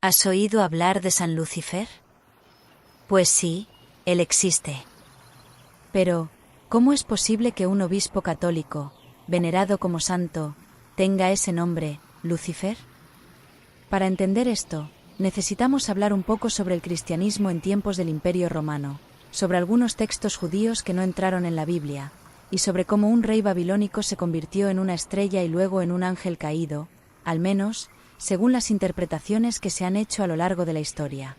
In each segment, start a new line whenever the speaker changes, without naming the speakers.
¿Has oído hablar de San Lucifer? Pues sí, él existe.
Pero, ¿cómo es posible que un obispo católico, venerado como santo, tenga ese nombre, Lucifer? Para entender esto, necesitamos hablar un poco sobre el cristianismo en tiempos del Imperio Romano, sobre algunos textos judíos que no entraron en la Biblia, y sobre cómo un rey babilónico se convirtió en una estrella y luego en un ángel caído, al menos, según las interpretaciones que se han hecho a lo largo de la historia.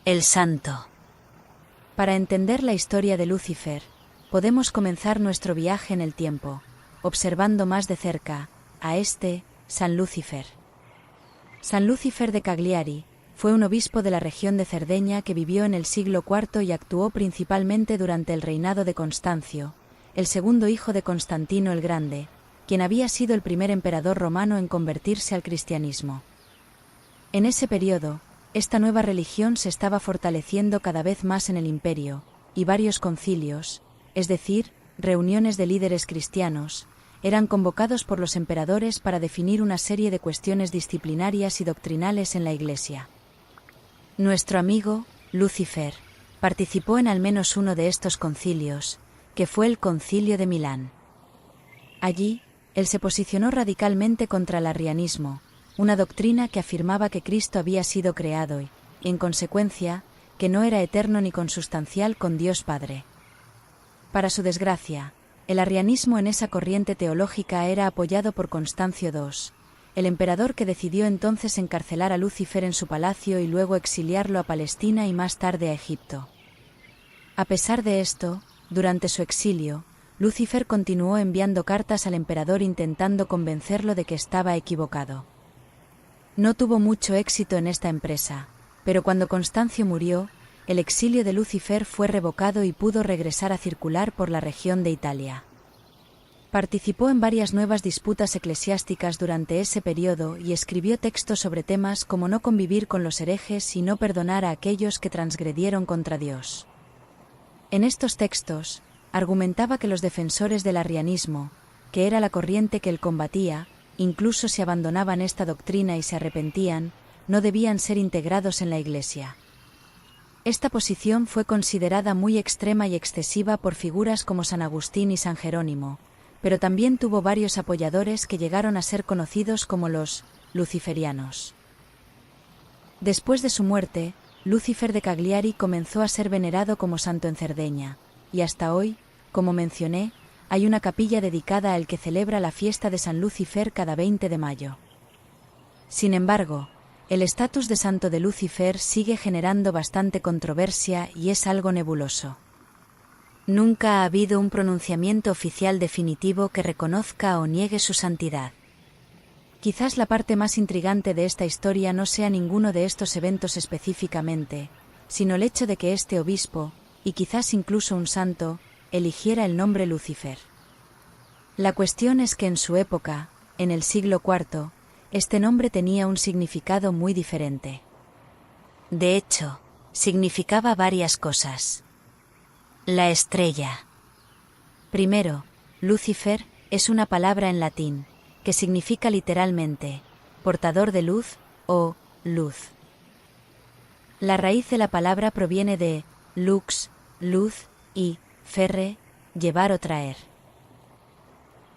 El santo.
Para entender la historia de Lucifer, podemos comenzar nuestro viaje en el tiempo, observando más de cerca a San Lucifer. San Lucifer de Cagliari fue un obispo de la región de Cerdeña que vivió en el siglo IV y actuó principalmente durante el reinado de Constancio, el segundo hijo de Constantino el Grande, quien había sido el primer emperador romano en convertirse al cristianismo. En ese periodo, esta nueva religión se estaba fortaleciendo cada vez más en el imperio, y varios concilios, es decir, reuniones de líderes cristianos, eran convocados por los emperadores para definir una serie de cuestiones disciplinarias y doctrinales en la Iglesia. Nuestro amigo, Lucifer, participó en al menos uno de estos concilios, que fue el Concilio de Milán. Allí, él se posicionó radicalmente contra el arrianismo, una doctrina que afirmaba que Cristo había sido creado y, en consecuencia, que no era eterno ni consustancial con Dios Padre. Para su desgracia, el arrianismo en esa corriente teológica era apoyado por Constancio II, el emperador que decidió entonces encarcelar a Lucifer en su palacio y luego exiliarlo a Palestina y más tarde a Egipto. A pesar de esto, durante su exilio, Lucifer continuó enviando cartas al emperador intentando convencerlo de que estaba equivocado. No tuvo mucho éxito en esta empresa, pero cuando Constancio murió, el exilio de Lucifer fue revocado y pudo regresar a circular por la región de Italia. Participó en varias nuevas disputas eclesiásticas durante ese periodo y escribió textos sobre temas como no convivir con los herejes y no perdonar a aquellos que transgredieron contra Dios. En estos textos, argumentaba que los defensores del arrianismo, que era la corriente que él combatía, incluso si abandonaban esta doctrina y se arrepentían, no debían ser integrados en la Iglesia. Esta posición fue considerada muy extrema y excesiva por figuras como San Agustín y San Jerónimo, pero también tuvo varios apoyadores que llegaron a ser conocidos como los luciferianos. Después de su muerte, Lucifer de Cagliari comenzó a ser venerado como santo en Cerdeña, y hasta hoy, como mencioné, hay una capilla dedicada al que celebra la fiesta de San Lucifer cada 20 de mayo. Sin embargo, el estatus de santo de Lucifer sigue generando bastante controversia y es algo nebuloso.
Nunca ha habido un pronunciamiento oficial definitivo que reconozca o niegue su santidad.
Quizás la parte más intrigante de esta historia no sea ninguno de estos eventos específicamente, sino el hecho de que este obispo, y quizás incluso un santo, eligiera el nombre Lucifer. La cuestión es que en su época, en el siglo IV, este nombre tenía un significado muy diferente.
De hecho, significaba varias cosas. La estrella.
Primero, Lucifer es una palabra en latín, que significa literalmente, portador de luz o luz. La raíz de la palabra proviene de lux, luz, y ferre, llevar o traer.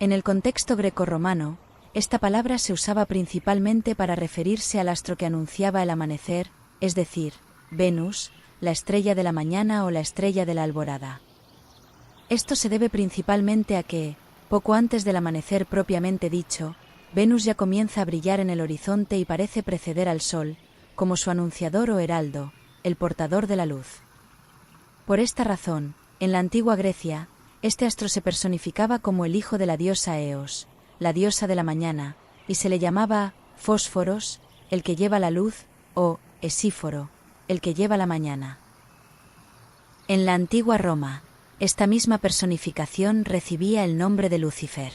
En el contexto grecorromano, esta palabra se usaba principalmente para referirse al astro que anunciaba el amanecer, es decir, Venus, la estrella de la mañana o la estrella de la alborada. Esto se debe principalmente a que, poco antes del amanecer propiamente dicho, Venus ya comienza a brillar en el horizonte y parece preceder al Sol, como su anunciador o heraldo, el portador de la luz. Por esta razón, en la antigua Grecia, este astro se personificaba como el hijo de la diosa Eos, la diosa de la mañana, y se le llamaba Fósforos, el que lleva la luz, o Esíforo, el que lleva la mañana.
En la antigua Roma, esta misma personificación recibía el nombre de Lucifer.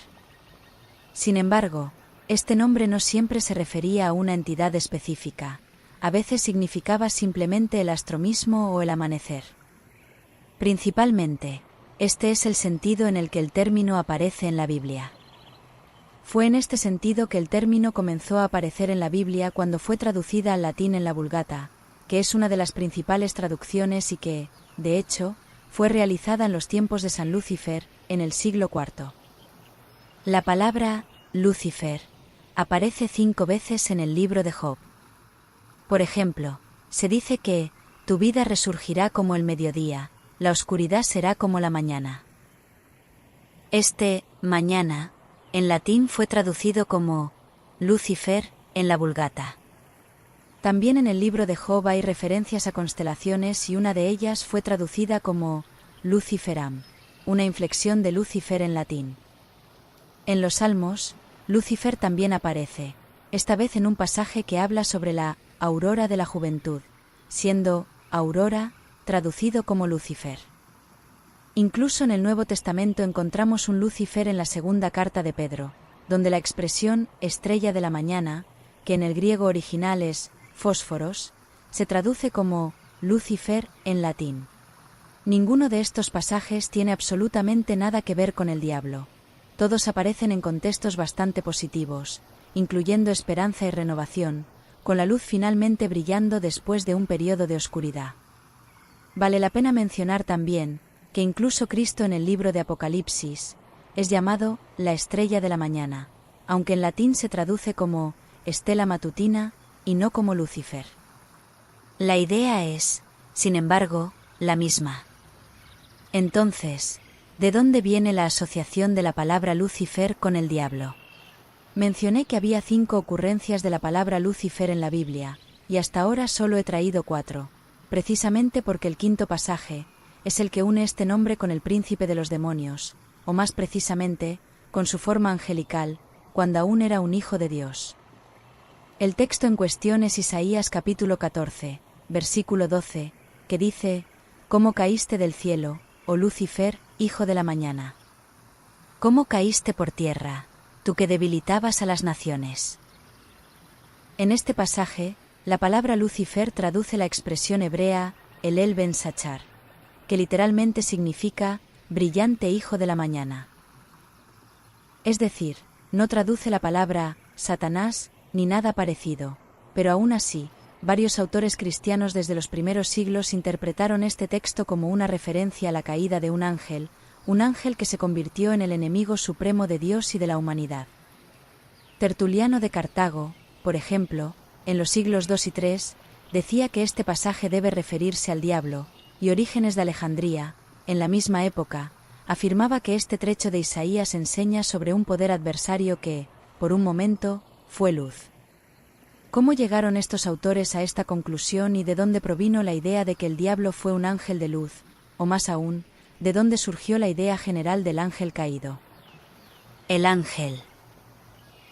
Sin embargo, este nombre no siempre se refería a una entidad específica, a veces significaba simplemente el astro mismo o el amanecer. Principalmente, este es el sentido en el que el término aparece en la Biblia. Fue en este sentido que el término comenzó a aparecer en la Biblia cuando fue traducida al latín en la Vulgata, que es una de las principales traducciones y que, de hecho, fue realizada en los tiempos de San Lucifer, en el siglo IV. La palabra Lucifer aparece 5 veces en el libro de Job. Por ejemplo, se dice que tu vida resurgirá como el mediodía, la oscuridad será como la mañana. Este mañana, en latín fue traducido como Lucifer en la Vulgata. También en el libro de Job hay referencias a constelaciones y una de ellas fue traducida como Luciferam, una inflexión de Lucifer en latín. En los Salmos, Lucifer también aparece, esta vez en un pasaje que habla sobre la aurora de la juventud, siendo aurora traducido como Lucifer. Incluso en el Nuevo Testamento encontramos un Lucifer en la segunda carta de Pedro, donde la expresión estrella de la mañana, que en el griego original es fósforos, se traduce como Lucifer en latín. Ninguno de estos pasajes tiene absolutamente nada que ver con el diablo. Todos aparecen en contextos bastante positivos, incluyendo esperanza y renovación, con la luz finalmente brillando después de un periodo de oscuridad. Vale la pena mencionar también que incluso Cristo en el libro de Apocalipsis es llamado la estrella de la mañana, aunque en latín se traduce como estela matutina y no como Lucifer. La idea es, sin embargo, la misma. Entonces, ¿de dónde viene la asociación de la palabra Lucifer con el diablo? Mencioné que había 5 ocurrencias de la palabra Lucifer en la Biblia, y hasta ahora solo he traído 4, precisamente porque el 5º pasaje es el que une este nombre con el príncipe de los demonios, o más precisamente, con su forma angelical, cuando aún era un hijo de Dios. El texto en cuestión es Isaías capítulo 14, versículo 12, que dice: «¿Cómo caíste del cielo, oh Lucifer, hijo de la mañana? ¿Cómo caíste por tierra, tú que debilitabas a las naciones?» En este pasaje, la palabra Lucifer traduce la expresión hebrea Elel ben Sachar, que literalmente significa brillante hijo de la mañana. Es decir, no traduce la palabra Satanás ni nada parecido, pero aún así, varios autores cristianos desde los primeros siglos interpretaron este texto como una referencia a la caída de un ángel que se convirtió en el enemigo supremo de Dios y de la humanidad. Tertuliano de Cartago, por ejemplo, en los siglos II y III, decía que este pasaje debe referirse al diablo, y Orígenes de Alejandría, en la misma época, afirmaba que este trecho de Isaías enseña sobre un poder adversario que, por un momento, fue luz. ¿Cómo llegaron estos autores a esta conclusión y de dónde provino la idea de que el diablo fue un ángel de luz, o más aún, de dónde surgió la idea general del ángel caído? El ángel.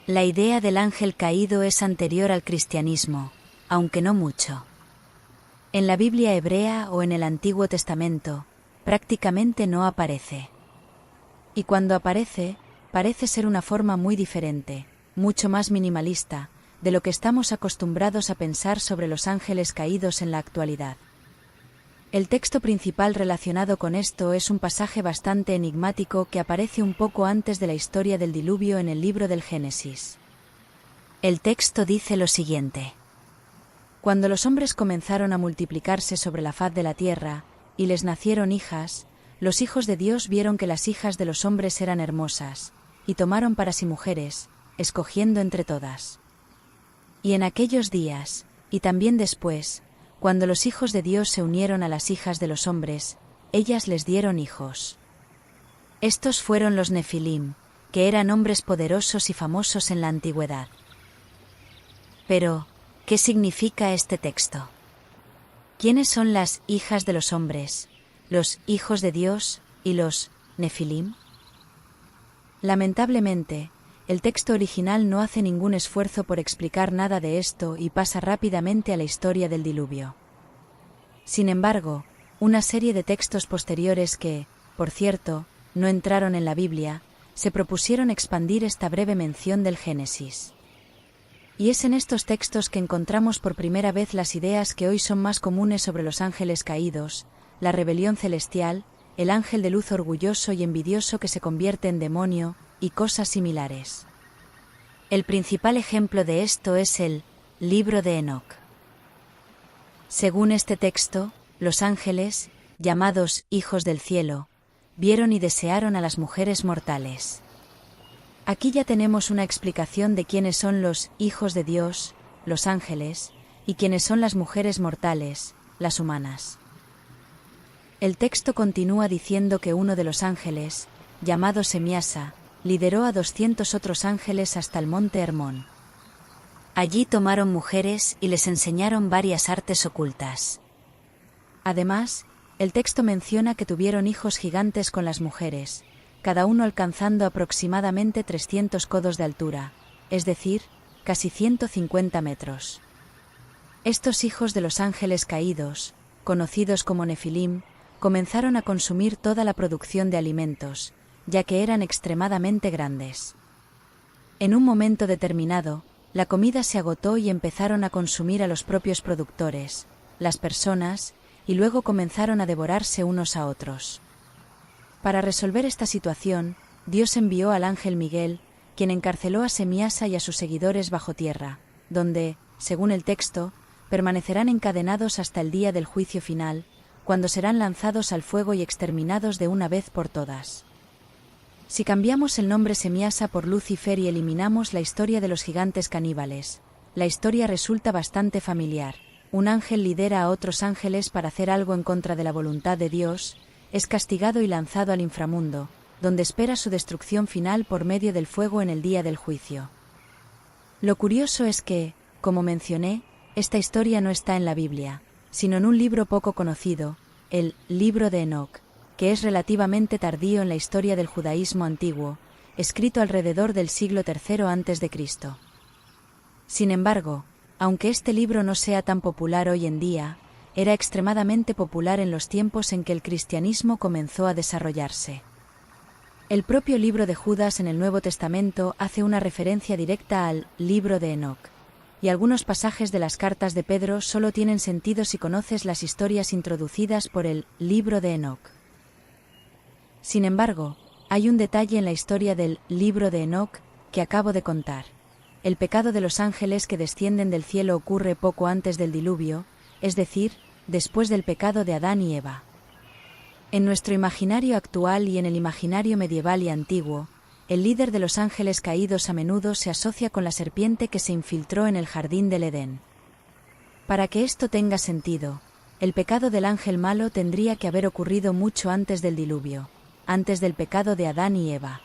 La idea del ángel caído es anterior al cristianismo, aunque no mucho. En la Biblia hebrea o en el Antiguo Testamento, prácticamente no aparece. Y cuando aparece, parece ser una forma muy diferente, mucho más minimalista, de lo que estamos acostumbrados a pensar sobre los ángeles caídos en la actualidad. El texto principal relacionado con esto es un pasaje bastante enigmático que aparece un poco antes de la historia del diluvio en el libro del Génesis. El texto dice lo siguiente: «Cuando los hombres comenzaron a multiplicarse sobre la faz de la tierra, y les nacieron hijas, los hijos de Dios vieron que las hijas de los hombres eran hermosas, y tomaron para sí mujeres, escogiendo entre todas. Y en aquellos días, y también después, cuando los hijos de Dios se unieron a las hijas de los hombres, ellas les dieron hijos. Estos fueron los Nefilim, que eran hombres poderosos y famosos en la antigüedad». Pero, ¿qué significa este texto? ¿Quiénes son las hijas de los hombres, los hijos de Dios y los Nefilim? Lamentablemente, el texto original no hace ningún esfuerzo por explicar nada de esto y pasa rápidamente a la historia del diluvio. Sin embargo, una serie de textos posteriores que, por cierto, no entraron en la Biblia, se propusieron expandir esta breve mención del Génesis. Y es en estos textos que encontramos por primera vez las ideas que hoy son más comunes sobre los ángeles caídos, la rebelión celestial, el ángel de luz orgulloso y envidioso que se convierte en demonio, y cosas similares.
El principal ejemplo de esto es el Libro de Enoc. Según este texto, los ángeles, llamados hijos del cielo, vieron y desearon a las mujeres mortales. Aquí ya tenemos una explicación de quiénes son los hijos de Dios, los ángeles, y quiénes son las mujeres mortales, las humanas. El texto continúa diciendo que uno de los ángeles, llamado Semiasa, lideró a 200 otros ángeles hasta el monte Hermón. Allí tomaron mujeres y les enseñaron varias artes ocultas. Además, el texto menciona que tuvieron hijos gigantes con las mujeres, cada uno alcanzando aproximadamente 300 codos de altura, es decir, casi 150 metros. Estos hijos de los ángeles caídos, conocidos como Nefilim, comenzaron a consumir toda la producción de alimentos, ya que eran extremadamente grandes. En un momento determinado, la comida se agotó y empezaron a consumir a los propios productores, las personas, y luego comenzaron a devorarse unos a otros. Para resolver esta situación, Dios envió al ángel Miguel, quien encarceló a Semiasa y a sus seguidores bajo tierra, donde, según el texto, permanecerán encadenados hasta el día del juicio final, cuando serán lanzados al fuego y exterminados de una vez por todas. Si cambiamos el nombre Semiasa por Lucifer y eliminamos la historia de los gigantes caníbales, la historia resulta bastante familiar. Un ángel lidera a otros ángeles para hacer algo en contra de la voluntad de Dios, es castigado y lanzado al inframundo, donde espera su destrucción final por medio del fuego en el día del juicio. Lo curioso es que, como mencioné, esta historia no está en la Biblia, sino en un libro poco conocido, el Libro de Enoc, que es relativamente tardío en la historia del judaísmo antiguo, escrito alrededor del siglo III a.C. Sin embargo, aunque este libro no sea tan popular hoy en día, era extremadamente popular en los tiempos en que el cristianismo comenzó a desarrollarse. El propio libro de Judas en el Nuevo Testamento hace una referencia directa al Libro de Enoc, y algunos pasajes de las cartas de Pedro solo tienen sentido si conoces las historias introducidas por el Libro de Enoc. Sin embargo, hay un detalle en la historia del Libro de Enoc que acabo de contar. El pecado de los ángeles que descienden del cielo ocurre poco antes del diluvio, es decir, después del pecado de Adán y Eva. En nuestro imaginario actual y en el imaginario medieval y antiguo, el líder de los ángeles caídos a menudo se asocia con la serpiente que se infiltró en el jardín del Edén. Para que esto tenga sentido, el pecado del ángel malo tendría que haber ocurrido mucho antes del diluvio, antes del pecado de Adán y Eva.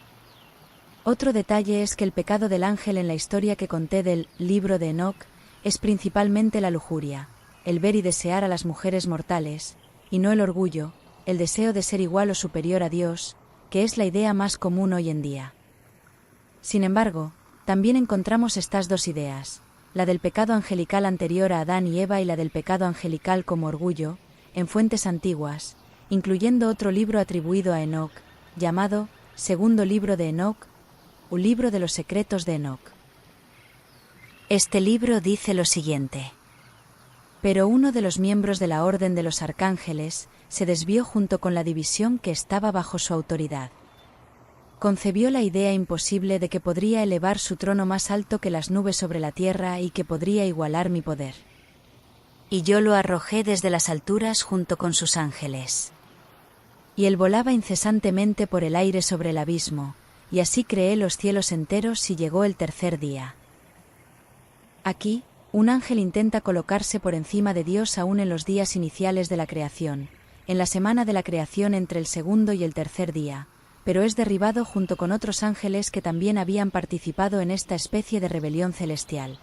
Otro detalle es que el pecado del ángel en la historia que conté del Libro de Enoc es principalmente la lujuria, el ver y desear a las mujeres mortales, y no el orgullo, el deseo de ser igual o superior a Dios, que es la idea más común hoy en día. Sin embargo, también encontramos estas dos ideas, la del pecado angelical anterior a Adán y Eva y la del pecado angelical como orgullo, en fuentes antiguas, incluyendo otro libro atribuido a Enoc, llamado Segundo Libro de Enoc, o Libro de los Secretos de Enoc. Este libro dice lo siguiente: pero uno de los miembros de la Orden de los Arcángeles se desvió junto con la división que estaba bajo su autoridad. Concebió la idea imposible de que podría elevar su trono más alto que las nubes sobre la tierra y que podría igualar mi poder. Y yo lo arrojé desde las alturas junto con sus ángeles. Y él volaba incesantemente por el aire sobre el abismo, y así creé los cielos enteros y llegó el tercer día. Aquí, un ángel intenta colocarse por encima de Dios aún en los días iniciales de la creación, en la semana de la creación entre el segundo y el tercer día, pero es derribado junto con otros ángeles que también habían participado en esta especie de rebelión celestial.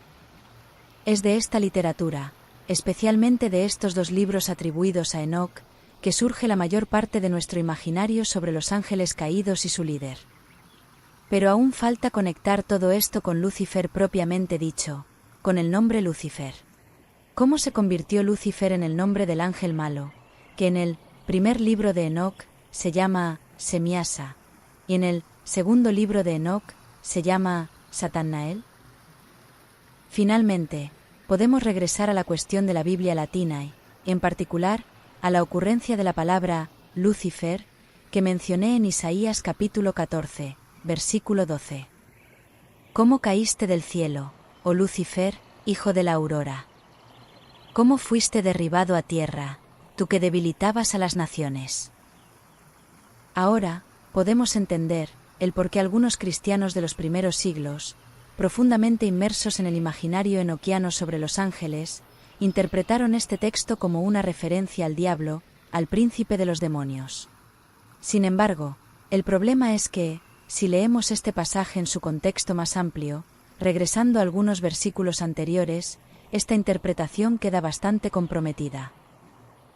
Es de esta literatura, especialmente de estos dos libros atribuidos a Enoc, que surge la mayor parte de nuestro imaginario sobre los ángeles caídos y su líder. Pero aún falta conectar todo esto con Lucifer propiamente dicho, con el nombre Lucifer. ¿Cómo se convirtió Lucifer en el nombre del ángel malo, que en el primer libro de Enoc se llama Semiasa, y en el segundo libro de Enoc se llama Satanael? Finalmente, podemos regresar a la cuestión de la Biblia latina y, en particular, a la ocurrencia de la palabra Lucifer, que mencioné en Isaías capítulo 14, versículo 12. ¿Cómo caíste del cielo, oh Lucifer, hijo de la aurora? ¿Cómo fuiste derribado a tierra, tú que debilitabas a las naciones? Ahora, podemos entender el por qué algunos cristianos de los primeros siglos, profundamente inmersos en el imaginario enoquiano sobre los ángeles, interpretaron este texto como una referencia al diablo, al príncipe de los demonios. Sin embargo, el problema es que, si leemos este pasaje en su contexto más amplio, regresando a algunos versículos anteriores, esta interpretación queda bastante comprometida.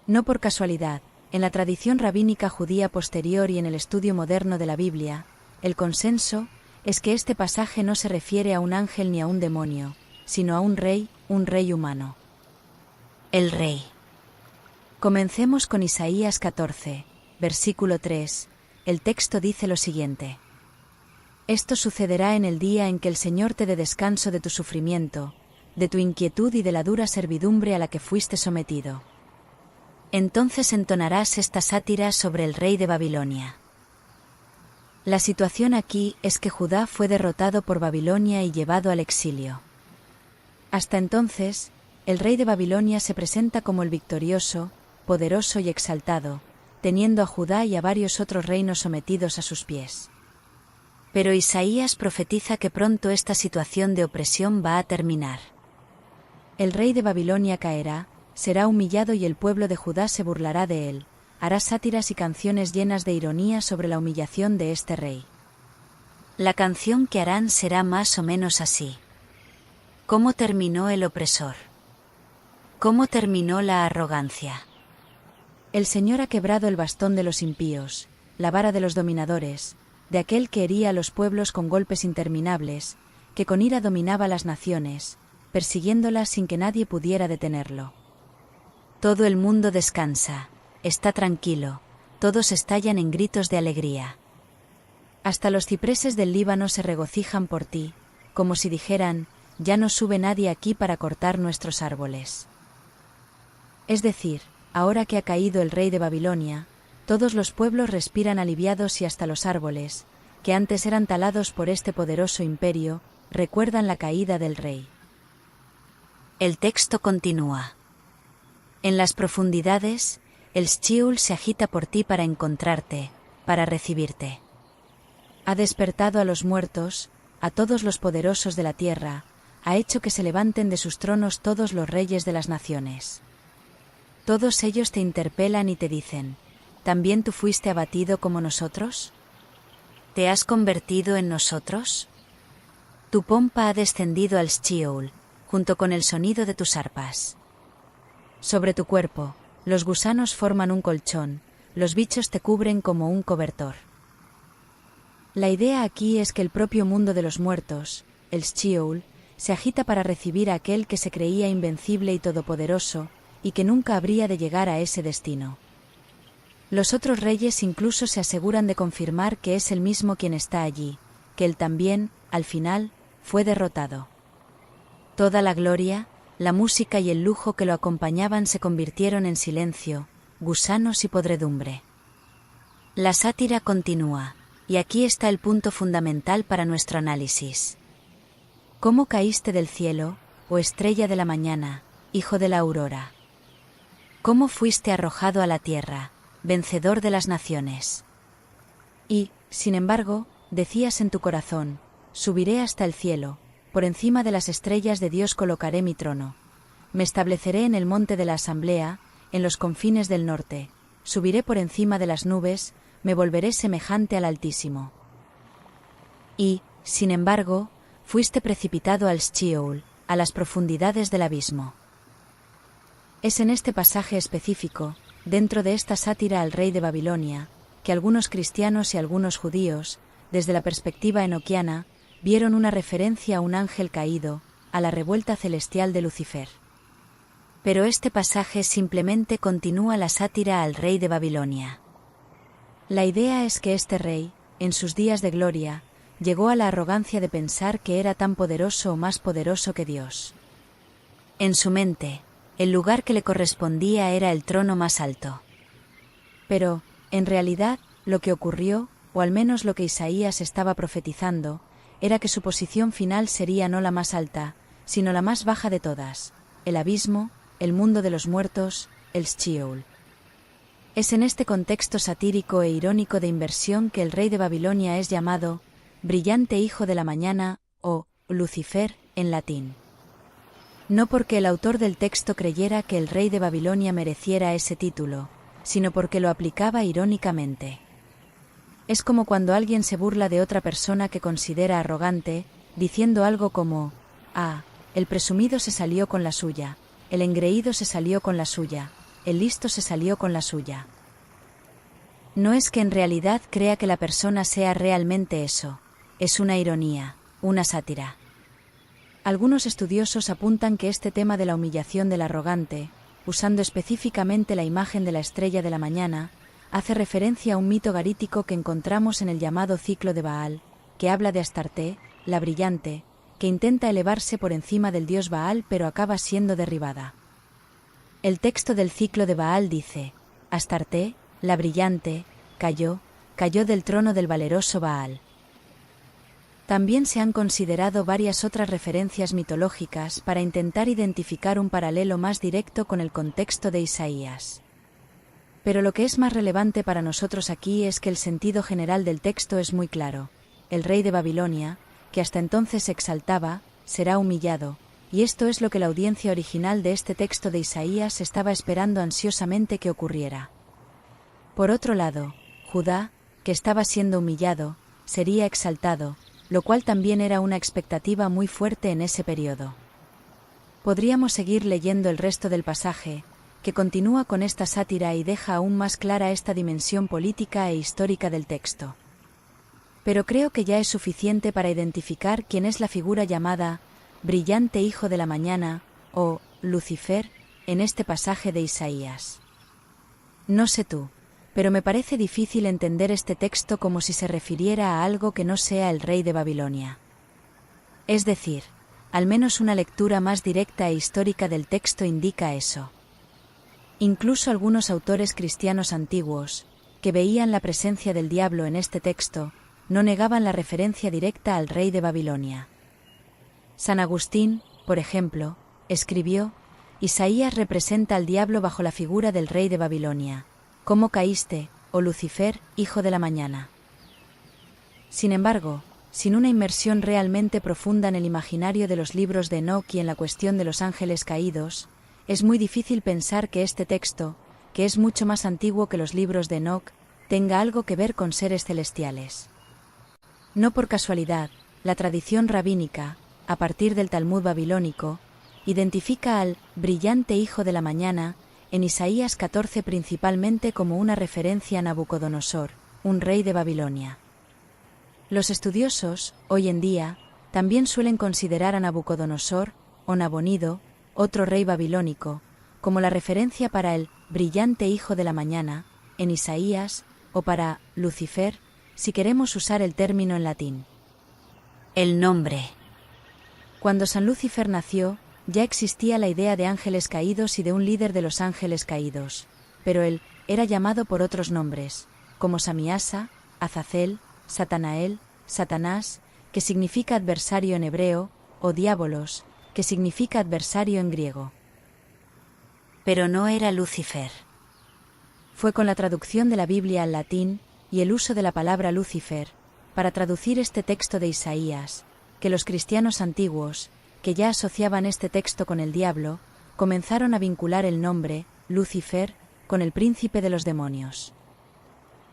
No por casualidad, en la tradición rabínica judía posterior y en el estudio moderno de la Biblia, el consenso es que este pasaje no se refiere a un ángel ni a un demonio, sino a un rey humano. El rey. Comencemos con Isaías 14, versículo 3. El texto dice lo siguiente: Esto sucederá en el día en que el Señor te dé descanso de tu sufrimiento, de tu inquietud y de la dura servidumbre a la que fuiste sometido. Entonces entonarás esta sátira sobre el rey de Babilonia. La situación aquí es que Judá fue derrotado por Babilonia y llevado al exilio. Hasta entonces, el rey de Babilonia se presenta como el victorioso, poderoso y exaltado, teniendo a Judá y a varios otros reinos sometidos a sus pies. Pero Isaías profetiza que pronto esta situación de opresión va a terminar. El rey de Babilonia caerá, será humillado y el pueblo de Judá se burlará de él, hará sátiras y canciones llenas de ironía sobre la humillación de este rey. La canción que harán será más o menos así. ¿Cómo terminó el opresor? ¿Cómo terminó la arrogancia? El Señor ha quebrado el bastón de los impíos, la vara de los dominadores, de aquel que hería a los pueblos con golpes interminables, que con ira dominaba las naciones, persiguiéndolas sin que nadie pudiera detenerlo. Todo el mundo descansa, está tranquilo, todos estallan en gritos de alegría. Hasta los cipreses del Líbano se regocijan por ti, como si dijeran, ya no sube nadie aquí para cortar nuestros árboles. Es decir, ahora que ha caído el rey de Babilonia, todos los pueblos respiran aliviados y hasta los árboles, que antes eran talados por este poderoso imperio, recuerdan la caída del rey. El texto continúa. En las profundidades, el Sheol se agita por ti para encontrarte, para recibirte. Ha despertado a los muertos, a todos los poderosos de la tierra, ha hecho que se levanten de sus tronos todos los reyes de las naciones. Todos ellos te interpelan y te dicen, ¿también tú fuiste abatido como nosotros? ¿Te has convertido en nosotros? Tu pompa ha descendido al Sheol, junto con el sonido de tus arpas. Sobre tu cuerpo, los gusanos forman un colchón, los bichos te cubren como un cobertor. La idea aquí es que el propio mundo de los muertos, el Sheol, se agita para recibir a aquel que se creía invencible y todopoderoso, y que nunca habría de llegar a ese destino. Los otros reyes incluso se aseguran de confirmar que es el mismo quien está allí, que él también, al final, fue derrotado. Toda la gloria, la música y el lujo que lo acompañaban se convirtieron en silencio, gusanos y podredumbre. La sátira continúa, y aquí está el punto fundamental para nuestro análisis. ¿Cómo caíste del cielo, oh estrella de la mañana, hijo de la aurora? ¿Cómo fuiste arrojado a la tierra, vencedor de las naciones? Y, sin embargo, decías en tu corazón, subiré hasta el cielo, por encima de las estrellas de Dios colocaré mi trono. Me estableceré en el monte de la asamblea, en los confines del norte, subiré por encima de las nubes, me volveré semejante al Altísimo. Y, sin embargo, fuiste precipitado al Sheol, a las profundidades del abismo. Es en este pasaje específico, dentro de esta sátira al rey de Babilonia, que algunos cristianos y algunos judíos, desde la perspectiva enoquiana, vieron una referencia a un ángel caído, a la revuelta celestial de Lucifer. Pero este pasaje simplemente continúa la sátira al rey de Babilonia. La idea es que este rey, en sus días de gloria, llegó a la arrogancia de pensar que era tan poderoso o más poderoso que Dios. En su mente, el lugar que le correspondía era el trono más alto. Pero, en realidad, lo que ocurrió, o al menos lo que Isaías estaba profetizando, era que su posición final sería no la más alta, sino la más baja de todas, el abismo, el mundo de los muertos, el Sheol. Es en este contexto satírico e irónico de inversión que el rey de Babilonia es llamado brillante hijo de la mañana o Lucifer en latín. No porque el autor del texto creyera que el rey de Babilonia mereciera ese título, sino porque lo aplicaba irónicamente. Es como cuando alguien se burla de otra persona que considera arrogante, diciendo algo como: «Ah, el presumido se salió con la suya, el engreído se salió con la suya, el listo se salió con la suya». No es que en realidad crea que la persona sea realmente eso, es una ironía, una sátira. Algunos estudiosos apuntan que este tema de la humillación del arrogante, usando específicamente la imagen de la estrella de la mañana, hace referencia a un mito garítico que encontramos en el llamado ciclo de Baal, que habla de Astarte, la brillante, que intenta elevarse por encima del dios Baal pero acaba siendo derribada. El texto del ciclo de Baal dice: Astarte, la brillante, cayó del trono del valeroso Baal. También se han considerado varias otras referencias mitológicas para intentar identificar un paralelo más directo con el contexto de Isaías. Pero lo que es más relevante para nosotros aquí es que el sentido general del texto es muy claro. El rey de Babilonia, que hasta entonces se exaltaba, será humillado, y esto es lo que la audiencia original de este texto de Isaías estaba esperando ansiosamente que ocurriera. Por otro lado, Judá, que estaba siendo humillado, sería exaltado, lo cual también era una expectativa muy fuerte en ese periodo. Podríamos seguir leyendo el resto del pasaje, que continúa con esta sátira y deja aún más clara esta dimensión política e histórica del texto. Pero creo que ya es suficiente para identificar quién es la figura llamada brillante hijo de la mañana o Lucifer en este pasaje de Isaías. No sé tú, pero me parece difícil entender este texto como si se refiriera a algo que no sea el rey de Babilonia. Es decir, al menos una lectura más directa e histórica del texto indica eso. Incluso algunos autores cristianos antiguos, que veían la presencia del diablo en este texto, no negaban la referencia directa al rey de Babilonia. San Agustín, por ejemplo, escribió: Isaías representa al diablo bajo la figura del rey de Babilonia. ¿Cómo caíste, oh Lucifer, hijo de la mañana? Sin embargo, sin una inmersión realmente profunda en el imaginario de los libros de Enoc y en la cuestión de los ángeles caídos, es muy difícil pensar que este texto, que es mucho más antiguo que los libros de Enoc, tenga algo que ver con seres celestiales. No por casualidad, la tradición rabínica, a partir del Talmud babilónico, identifica al brillante hijo de la mañana en Isaías 14 principalmente como una referencia a Nabucodonosor, un rey de Babilonia. Los estudiosos, hoy en día, también suelen considerar a Nabucodonosor, o Nabonido, otro rey babilónico, como la referencia para el brillante hijo de la mañana, en Isaías, o para Lucifer, si queremos usar el término en latín. El nombre. Cuando San Lucifer nació, ya existía la idea de ángeles caídos y de un líder de los ángeles caídos, pero él era llamado por otros nombres, como Samiasa, Azazel, Satanael, Satanás, que significa adversario en hebreo, o Diabolos, que significa adversario en griego. Pero no era Lucifer. Fue con la traducción de la Biblia al latín y el uso de la palabra Lucifer, para traducir este texto de Isaías, que los cristianos antiguos, que ya asociaban este texto con el diablo, comenzaron a vincular el nombre, Lucifer, con el príncipe de los demonios.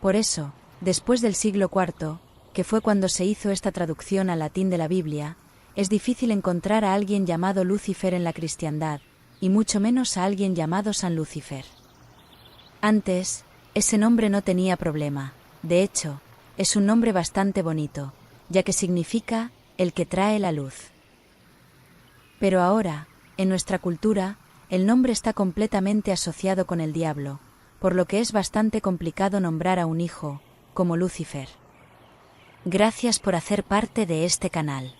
Por eso, después del siglo IV, que fue cuando se hizo esta traducción al latín de la Biblia, es difícil encontrar a alguien llamado Lucifer en la cristiandad, y mucho menos a alguien llamado San Lucifer. Antes, ese nombre no tenía problema, de hecho, es un nombre bastante bonito, ya que significa el que trae la luz. Pero ahora, en nuestra cultura, el nombre está completamente asociado con el diablo, por lo que es bastante complicado nombrar a un hijo, como Lucifer. Gracias por hacer parte de este canal.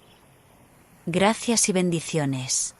Gracias y bendiciones.